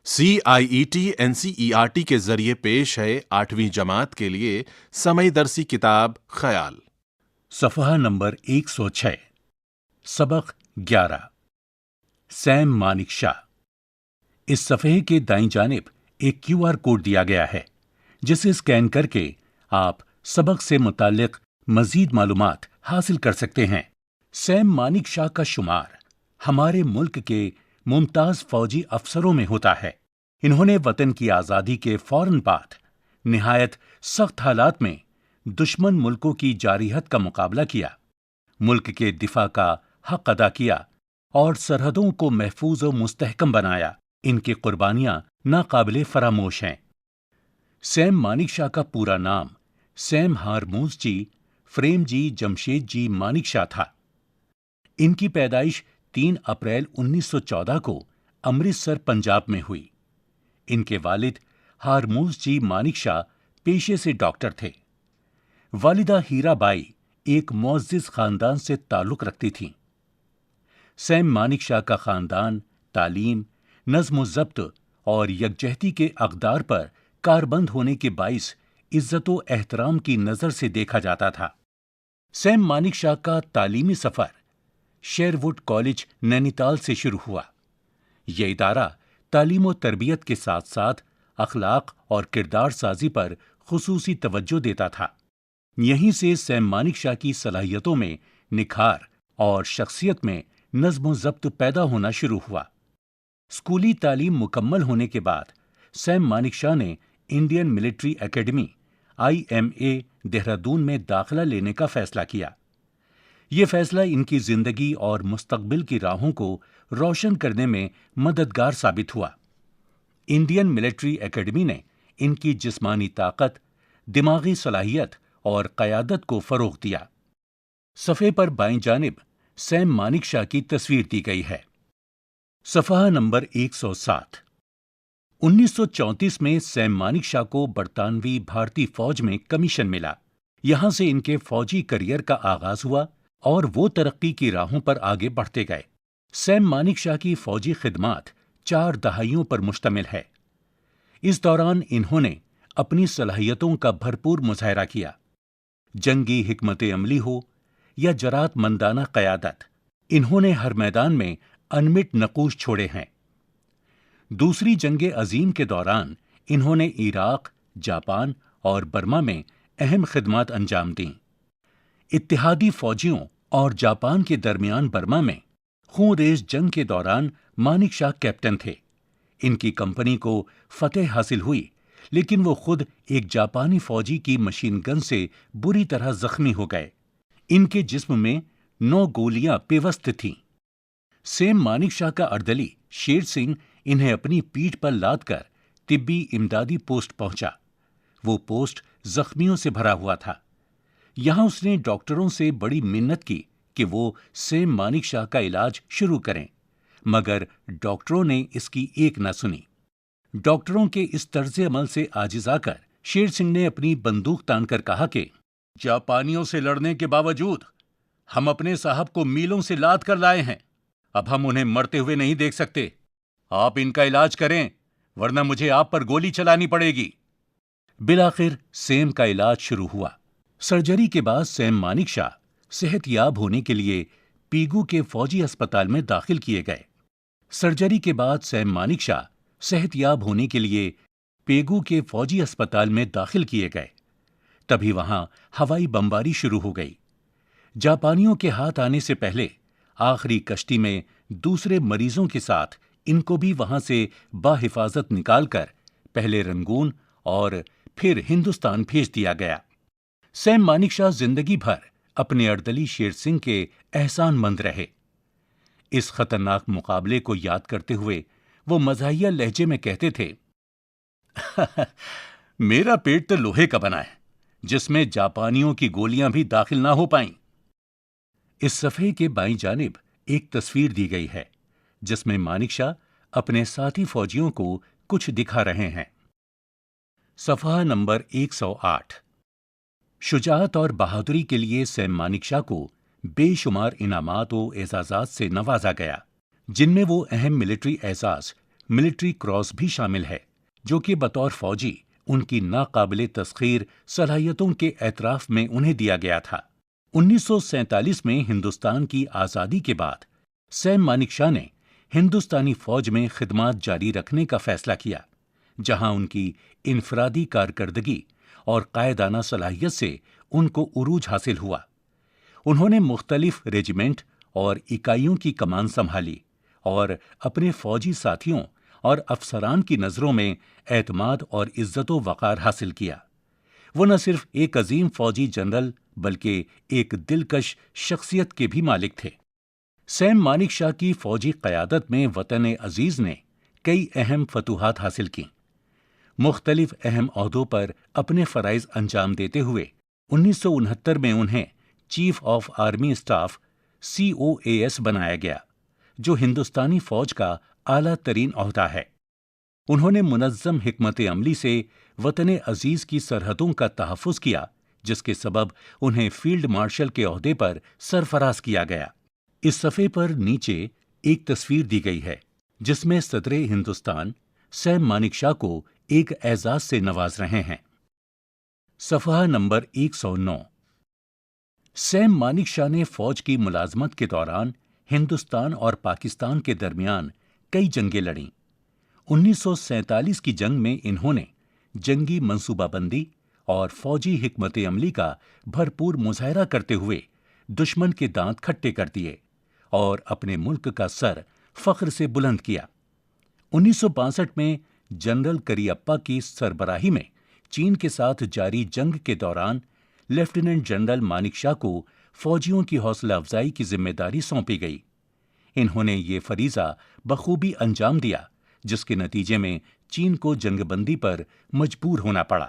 CIET-NCERT کے ذریعے پیش ہے 8ویں جماعت کے لیے سمعی درسی کتاب خیال۔ صفحہ نمبر 106، سبق 11، سیم مانک شاہ۔ اس صفحے کے دائیں جانب ایک QR کوڈ دیا گیا ہے جسے اسکین کر کے آپ سبق سے متعلق مزید معلومات حاصل کر سکتے ہیں۔ سیم مانک شاہ کا شمار ہمارے ملک کے ممتاز فوجی افسروں میں ہوتا ہے۔ انہوں نے وطن کی آزادی کے فوراً بعد نہایت سخت حالات میں دشمن ملکوں کی جارحیت کا مقابلہ کیا، ملک کے دفاع کا حق ادا کیا اور سرحدوں کو محفوظ و مستحکم بنایا۔ ان کی قربانیاں ناقابل فراموش ہیں۔ سیم مانک شاہ کا پورا نام سیم ہارموز جی فریم جی جمشید جی مانک شاہ تھا۔ ان کی پیدائش 3 اپریل 1914 کو امرتسر، پنجاب میں ہوئی۔ ان کے والد ہارموز جی مانک شاہ پیشے سے ڈاکٹر تھے۔ والدہ ہیرا بائی ایک معزز خاندان سے تعلق رکھتی تھیں۔ سیم مانک شاہ کا خاندان تعلیم، نظم و ضبط اور یکجہتی کے اقدار پر کاربند ہونے کے باعث عزت و احترام کی نظر سے دیکھا جاتا تھا۔ سیم مانک شاہ کا تعلیمی سفر شیر ووڈ کالج نینی تال سے شروع ہوا۔ یہ ادارہ تعلیم و تربیت کے ساتھ ساتھ اخلاق اور کردار سازی پر خصوصی توجہ دیتا تھا۔ یہیں سے سیم مانک شاہ کی صلاحیتوں میں نکھار اور شخصیت میں نظم و ضبط پیدا ہونا شروع ہوا۔ اسکولی تعلیم مکمل ہونے کے بعد سیم مانک شاہ نے Indian military academy IMA Dehradun میں داخلہ لینے کا فیصلہ کیا۔ یہ فیصلہ ان کی زندگی اور مستقبل کی راہوں کو روشن کرنے میں مددگار ثابت ہوا۔ انڈین ملٹری اکیڈمی نے ان کی جسمانی طاقت، دماغی صلاحیت اور قیادت کو فروغ دیا۔ صفحے پر بائیں جانب سیم مانک شاہ کی تصویر دی گئی ہے۔ صفحہ نمبر 107۔ 1934 میں سیم مانک شاہ کو برطانوی بھارتی فوج میں کمیشن ملا۔ یہاں سے ان کے فوجی کیریئر کا آغاز ہوا اور وہ ترقی کی راہوں پر آگے بڑھتے گئے۔ سیم مانک شاہ کی فوجی خدمات 4 دہائیوں پر مشتمل ہے۔ اس دوران انہوں نے اپنی صلاحیتوں کا بھرپور مظاہرہ کیا۔ جنگی حکمت عملی ہو یا جرات مندانہ قیادت، انہوں نے ہر میدان میں انمٹ نقوش چھوڑے ہیں۔ دوسری جنگ عظیم کے دوران انہوں نے عراق، جاپان اور برما میں اہم خدمات انجام دیں۔ اتحادی فوجیوں اور جاپان کے درمیان برما میں خون ریز جنگ کے دوران مانک شاہ کیپٹن تھے۔ ان کی کمپنی کو فتح حاصل ہوئی، لیکن وہ خود ایک جاپانی فوجی کی مشین گن سے بری طرح زخمی ہو گئے۔ ان کے جسم میں 9 گولیاں پیوست تھیں۔ سیم مانک شاہ کا اردلی شیر سنگھ انہیں اپنی پیٹھ پر لاد کر طبی امدادی پوسٹ پہنچا۔ وہ پوسٹ زخمیوں سے بھرا ہوا تھا۔ یہاں اس نے ڈاکٹروں سے بڑی منت کی کہ وہ سیم مانک شاہ کا علاج شروع کریں، مگر ڈاکٹروں نے اس کی ایک نہ سنی۔ ڈاکٹروں کے اس طرز عمل سے عاجز آ کر شیر سنگھ نے اپنی بندوق تان کر کہا کہ جاپانیوں سے لڑنے کے باوجود ہم اپنے صاحب کو میلوں سے لاد کر لائے ہیں۔ اب ہم انہیں مرتے ہوئے نہیں دیکھ سکتے۔ آپ ان کا علاج کریں ورنہ مجھے آپ پر گولی چلانی پڑے گی۔ بالآخر سیم کا علاج شروع ہوا۔ سرجری کے بعد سیم مانک شاہ صحت یاب ہونے کے لیے پیگو کے فوجی اسپتال میں داخل کیے گئے۔ سرجری کے بعد سیم مانک شاہ صحت یاب ہونے کے لیے پیگو کے فوجی اسپتال میں داخل کیے گئے۔ تبھی وہاں ہوائی بمباری شروع ہو گئی۔ جاپانیوں کے ہاتھ آنے سے پہلے آخری کشتی میں دوسرے مریضوں کے ساتھ ان کو بھی وہاں سے بحفاظت نکال کر پہلے رنگون اور پھر ہندوستان بھیج دیا گیا۔ سیم مانک شاہ زندگی بھر اپنے اردلی شیر سنگھ کے احسان مند رہے۔ اس خطرناک مقابلے کو یاد کرتے ہوئے وہ مزاحیہ لہجے میں کہتے تھے، میرا پیٹ تو لوہے کا بنا ہے جس میں جاپانیوں کی گولیاں بھی داخل نہ ہو پائیں۔ اس صفحے کے بائیں جانب ایک تصویر دی گئی ہے جس میں مانک شاہ اپنے ساتھی فوجیوں کو کچھ دکھا رہے ہیں۔ صفحہ نمبر 108۔ شجاعت اور بہادری کے لیے سیم مانک شاہ کو بے شمار انعامات و اعزازات سے نوازا گیا، جن میں وہ اہم ملٹری اعزاز ملٹری کراس بھی شامل ہے، جو کہ بطور فوجی ان کی ناقابل تسخیر صلاحیتوں کے اعتراف میں انہیں دیا گیا تھا۔ 1947 میں ہندوستان کی آزادی کے بعد سیم مانک شاہ نے ہندوستانی فوج میں خدمات جاری رکھنے کا فیصلہ کیا، جہاں ان کی انفرادی کارکردگی اور قائدانہ صلاحیت سے ان کو عروج حاصل ہوا۔ انہوں نے مختلف ریجیمنٹ اور اکائیوں کی کمان سنبھالی اور اپنے فوجی ساتھیوں اور افسران کی نظروں میں اعتماد اور عزت و وقار حاصل کیا۔ وہ نہ صرف ایک عظیم فوجی جنرل بلکہ ایک دلکش شخصیت کے بھی مالک تھے۔ سیم مانک شاہ کی فوجی قیادت میں وطن عزیز نے کئی اہم فتوحات حاصل کیں۔ مختلف اہم عہدوں پر اپنے فرائض انجام دیتے ہوئے 1969 میں انہیں chief of army staff COAS بنایا گیا، جو ہندوستانی فوج کا اعلیٰ ترین عہدہ ہے۔ انہوں نے منظم حکمت عملی سے وطن عزیز کی سرحدوں کا تحفظ کیا، جس کے سبب انہیں فیلڈ مارشل کے عہدے پر سرفراز کیا گیا۔ اس صفحے پر نیچے ایک تصویر دی گئی ہے جس میں صدر ہندوستان سیم مانک شاہ کو ایک اعزاز سے نواز رہے ہیں۔ صفحہ نمبر 109۔ سیم مانک شاہ نے فوج کی ملازمت کے دوران ہندوستان اور پاکستان کے درمیان کئی جنگیں لڑیں۔ 1947 کی جنگ میں انہوں نے جنگی منصوبہ بندی اور فوجی حکمت عملی کا بھرپور مظاہرہ کرتے ہوئے دشمن کے دانت کھٹے کر دیے اور اپنے ملک کا سر فخر سے بلند کیا۔ 1962 میں جنرل کریپا کی سربراہی میں چین کے ساتھ جاری جنگ کے دوران لیفٹیننٹ جنرل مانک شاہ کو فوجیوں کی حوصلہ افزائی کی ذمہ داری سونپی گئی۔ انہوں نے یہ فریضہ بخوبی انجام دیا، جس کے نتیجے میں چین کو جنگ بندی پر مجبور ہونا پڑا۔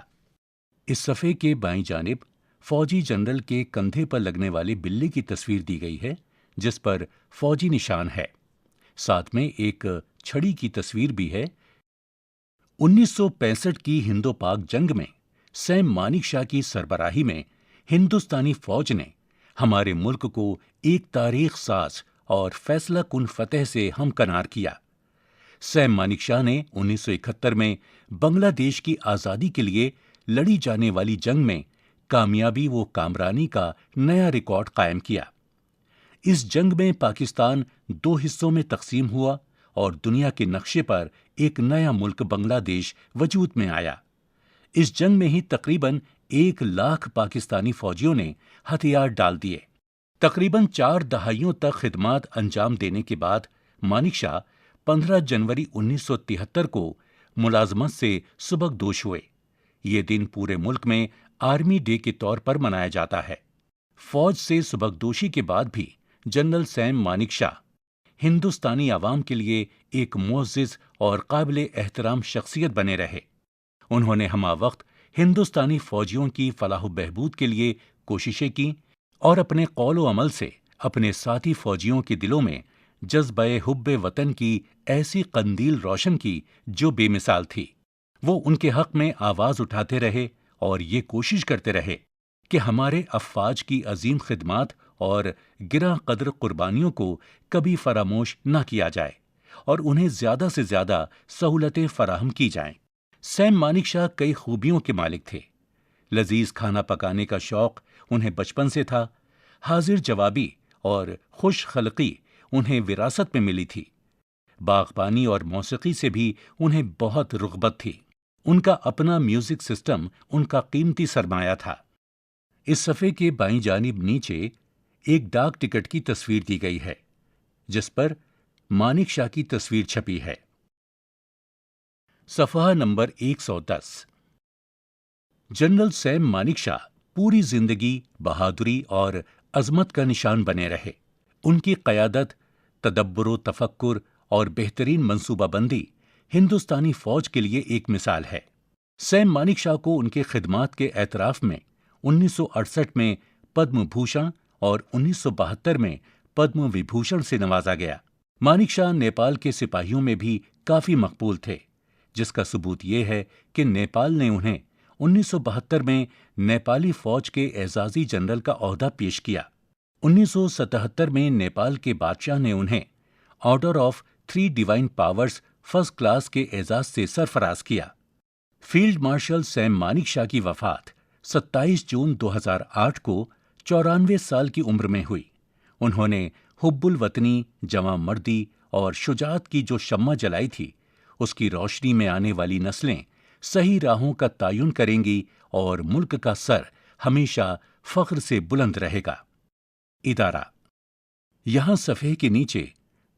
اس صفحے کے بائیں جانب فوجی جنرل کے کندھے پر لگنے والے بلے کی تصویر دی گئی ہے، جس پر فوجی نشان ہے۔ ساتھ میں ایک چھڑی کی تصویر بھی ہے۔ 1965 کی ہندو پاک جنگ میں سیم مانک شاہ کی سربراہی میں ہندوستانی فوج نے ہمارے ملک کو ایک تاریخ ساز اور فیصلہ کن فتح سے ہمکنار کیا۔ سیم مانک شاہ نے 1971 میں بنگلہ دیش کی آزادی کے لیے لڑی جانے والی جنگ میں کامیابی و کامرانی کا نیا ریکارڈ قائم کیا۔ اس جنگ میں پاکستان 2 حصوں میں تقسیم ہوا اور دنیا کے نقشے پر ایک نیا ملک بنگلہ دیش وجود میں آیا۔ اس جنگ میں ہی تقریباً 1 لاکھ پاکستانی فوجیوں نے ہتھیار ڈال دیے۔ تقریباً 4 دہائیوں تک خدمات انجام دینے کے بعد مانک شاہ 15 جنوری 1973 کو ملازمت سے سبکدوش ہوئے۔ یہ دن پورے ملک میں آرمی ڈے کے طور پر منایا جاتا ہے۔ فوج سے سبکدوشی کے بعد بھی جنرل سیم مانک شاہ ہندوستانی عوام کے لیے ایک معزز اور قابل احترام شخصیت بنے رہے۔ انہوں نے ہمہ وقت ہندوستانی فوجیوں کی فلاح و بہبود کے لیے کوششیں کیں اور اپنے قول و عمل سے اپنے ساتھی فوجیوں کے دلوں میں جذبہ حب وطن کی ایسی قندیل روشن کی جو بے مثال تھی۔ وہ ان کے حق میں آواز اٹھاتے رہے اور یہ کوشش کرتے رہے کہ ہمارے افواج کی عظیم خدمات اور گراں قدر قربانیوں کو کبھی فراموش نہ کیا جائے اور انہیں زیادہ سے زیادہ سہولتیں فراہم کی جائیں۔ سیم مانک شاہ کئی خوبیوں کے مالک تھے۔ لذیذ کھانا پکانے کا شوق انہیں بچپن سے تھا۔ حاضر جوابی اور خوش خلقی انہیں وراثت میں ملی تھی۔ باغبانی اور موسیقی سے بھی انہیں بہت رغبت تھی۔ ان کا اپنا میوزک سسٹم ان کا قیمتی سرمایہ تھا۔ اس صفحے کے بائیں جانب نیچے ایک ڈاک ٹکٹ کی تصویر دی گئی ہے، جس پر مانک شاہ کی تصویر چھپی ہے۔ صفحہ نمبر 110۔ جنرل سیم مانک شاہ پوری زندگی بہادری اور عظمت کا نشان بنے رہے۔ ان کی قیادت، تدبر و تفکر اور بہترین منصوبہ بندی ہندوستانی فوج کے لیے ایک مثال ہے۔ سیم مانک شاہ کو ان کے خدمات کے اعتراف میں 1968 میں پدم بھوشن اور 1972 میں پدم وبھوشن سے نوازا گیا۔ مانک شاہ نیپال کے سپاہیوں میں بھی کافی مقبول تھے، جس کا ثبوت یہ ہے کہ نیپال نے انہیں 1972 میں نیپالی فوج کے اعزازی جنرل کا عہدہ پیش کیا۔ 1977 میں نیپال کے بادشاہ نے انہیں order of 3 divine powers first class کے اعزاز سے سرفراز کیا۔ فیلڈ مارشل سیم مانیک کی وفات 27 جون 2008 کو 94 سال کی عمر میں ہوئی۔ انہوں نے حب الوطنی، جواں مردی اور شجاعت کی جو شمع جلائی تھی، اس کی روشنی میں آنے والی نسلیں صحیح راہوں کا تعین کریں گی اور ملک کا سر ہمیشہ فخر سے بلند رہے گا۔ ادارہ۔ یہاں صفحے کے نیچے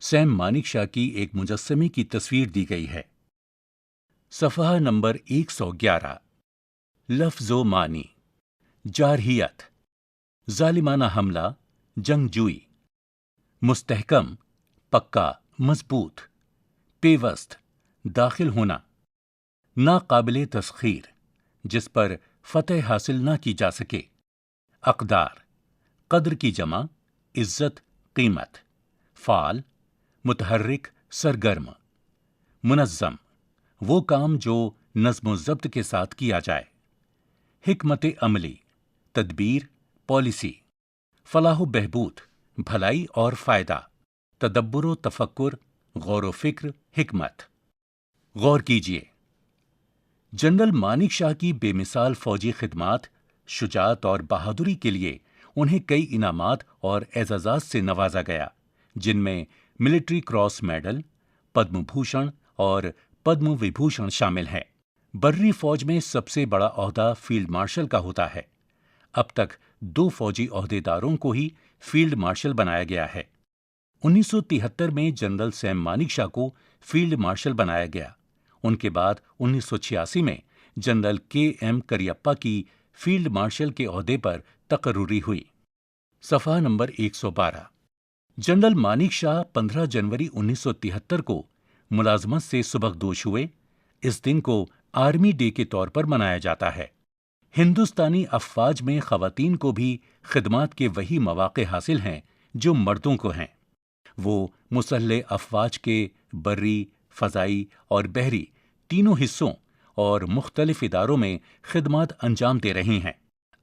سیم مانیک کی ایک مجسمے کی تصویر دی گئی ہے۔ صفحہ نمبر 111۔ لفظ و معنی: جارحیت، ظالمانہ حملہ، جنگجوئی۔ مستحکم، پکا، مضبوط۔ پیوست، داخل ہونا۔ ناقابل تسخیر، جس پر فتح حاصل نہ کی جا سکے۔ اقدار، قدر کی جمع، عزت، قیمت۔ فعال، متحرک، سرگرم۔ منظم، وہ کام جو نظم و ضبط کے ساتھ کیا جائے۔ حکمت عملی، تدبیر، پالیسی۔ فلاح و بہبود، بھلائی اور فائدہ۔ تدبر و تفکر، غور و فکر، حکمت۔ غور کیجیے۔ جنرل مانیک شاہ کی بے مثال فوجی خدمات، شجاعت اور بہادری کے لیے انہیں کئی انعامات اور اعزازات سے نوازا گیا، جن میں military cross medal, Padma Bhushan اور پدم وبھوشن شامل ہیں۔ بری فوج میں سب سے بڑا عہدہ فیلڈ مارشل کا ہوتا ہے۔ اب تک 2 فوجی عہدیداروں کو ہی فیلڈ مارشل بنایا گیا ہے۔ 1973 میں جنرل سیم مانیک شاہ کو فیلڈ مارشل بنایا گیا۔ ان کے بعد 1986 میں جنرل کے ایم کریپا کی فیلڈ مارشل کے عہدے پر تقرری ہوئی۔ صفحہ نمبر 112۔ جنرل مانیک شاہ 15 جنوری 1973 کو ملازمت سے سبکدوش ہوئے۔ اس دن کو آرمی ڈے کے طور پر منایا جاتا ہے۔ ہندوستانی افواج میں خواتین کو بھی خدمات کے وہی مواقع حاصل ہیں جو مردوں کو ہیں۔ وہ مسلح افواج کے بری، فضائی اور بحری تینوں حصوں اور مختلف اداروں میں خدمات انجام دے رہی ہیں۔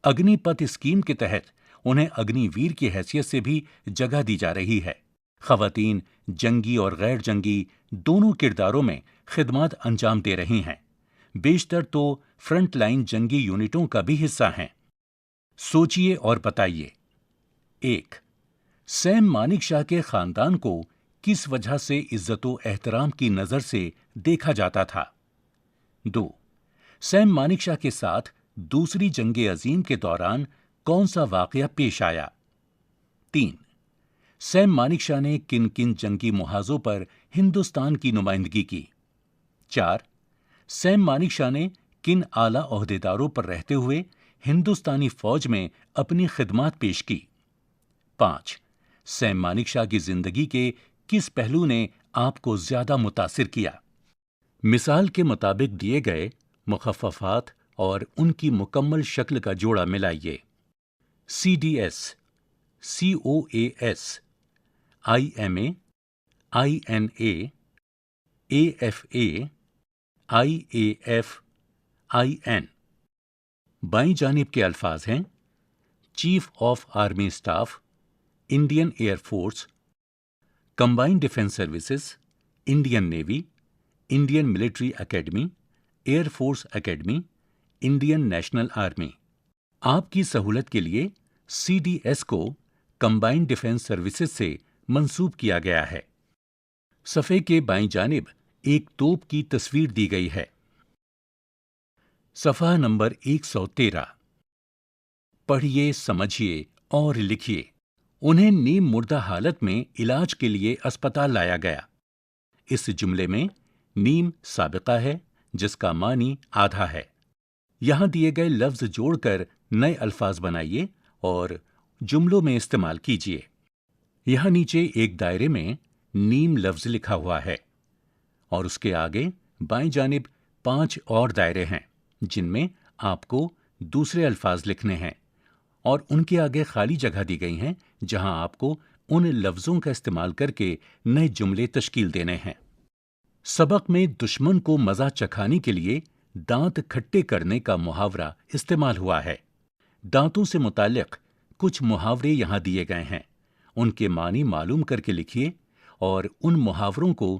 اگنی پتھ اسکیم کے تحت انہیں اگنی ویر کی حیثیت سے بھی جگہ دی جا رہی ہے۔ خواتین جنگی اور غیر جنگی دونوں کرداروں میں خدمات انجام دے رہی ہیں۔ بیشتر تو فرنٹ لائن جنگی یونٹوں کا بھی حصہ ہیں۔ سوچئے اور بتائیے۔ 1۔ سیم مانیک شاہ کے خاندان کو کس وجہ سے عزت و احترام کی نظر سے دیکھا جاتا تھا؟ 2۔ سیم مانیک شاہ کے ساتھ دوسری جنگ عظیم کے دوران کون سا واقعہ پیش آیا؟ 3۔ سیم مانیک شاہ نے کن کن جنگی محاذوں پر ہندوستان کی نمائندگی کی؟ 4۔ سیم مانیک شاہ نے کن اعلیٰ عہدیداروں پر رہتے ہوئے ہندوستانی فوج میں اپنی خدمات پیش کی؟ 5۔ سیم مانیک شاہ کی زندگی کے کس پہلو نے آپ کو زیادہ متاثر کیا؟ مثال کے مطابق دیے گئے مخففات اور ان کی مکمل شکل کا جوڑا ملائیے۔ CDS، COAS، IMA، INA، AFA، IAF، IN۔ بائیں جانب کے الفاظ ہیں: chief of army staff, Indian air force, combined defence services, Indian navy, Indian military academy, air force academy, Indian national army. آپ کی سہولت کے لیے CDS کو کمبائنڈ ڈیفنس سروسز سے منسوب کیا گیا ہے۔ صفحے کے بائیں جانب ایک توپ کی تصویر دی گئی ہے۔ صفحہ نمبر 113۔ پڑھیے، سمجھیے اور لکھیے۔ انہیں نیم مردہ حالت میں علاج کے لیے اسپتال لایا گیا۔ اس جملے میں نیم سابقہ ہے جس کا معنی آدھا ہے۔ یہاں دیے گئے لفظ جوڑ کر نئے الفاظ بنائیے اور جملوں میں استعمال کیجیے۔ یہاں نیچے ایک دائرے میں نیم لفظ لکھا ہوا ہے اور اس کے آگے بائیں جانب 5 اور دائرے ہیں جن میں آپ کو دوسرے الفاظ لکھنے ہیں، اور ان کے آگے خالی جگہ دی گئی ہیں جہاں آپ کو ان لفظوں کا استعمال کر کے نئے جملے تشکیل دینے ہیں۔ سبق میں دشمن کو مزہ چکھانے کے لیے دانت کھٹے کرنے کا محاورہ استعمال ہوا ہے۔ دانتوں سے متعلق کچھ محاورے یہاں دیے گئے ہیں، ان کے معنی معلوم کر کے لکھیے اور ان محاوروں کو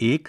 1.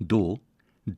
2.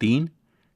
3.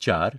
4.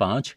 5.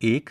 1.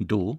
2.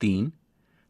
3.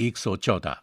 114।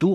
2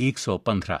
115।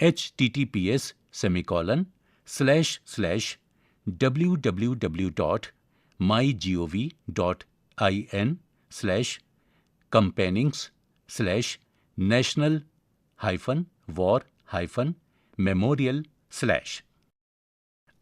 https://www.mygov.in/campaigns/national-war-memorial/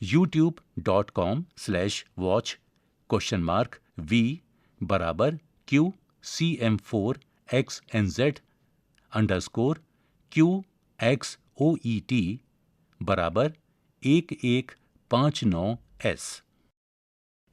youtube.com/watch?VCM4XNZ_QXOET=1159S।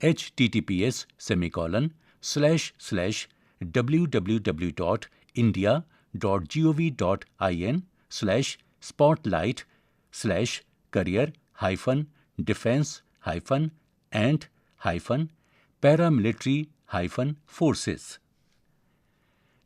https://www.india.gov.in/spotlight/career-defense-paramilitary-forces।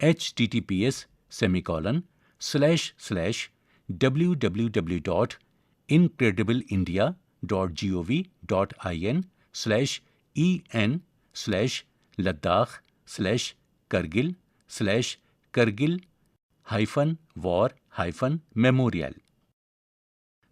https://www.incredibleindia.gov.in/en/ladakh/kargil/kargil -war-memorial।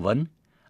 1,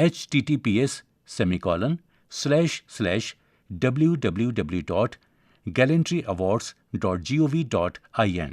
https://www.gallantryawards.gov.in।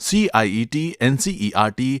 CIET NCERT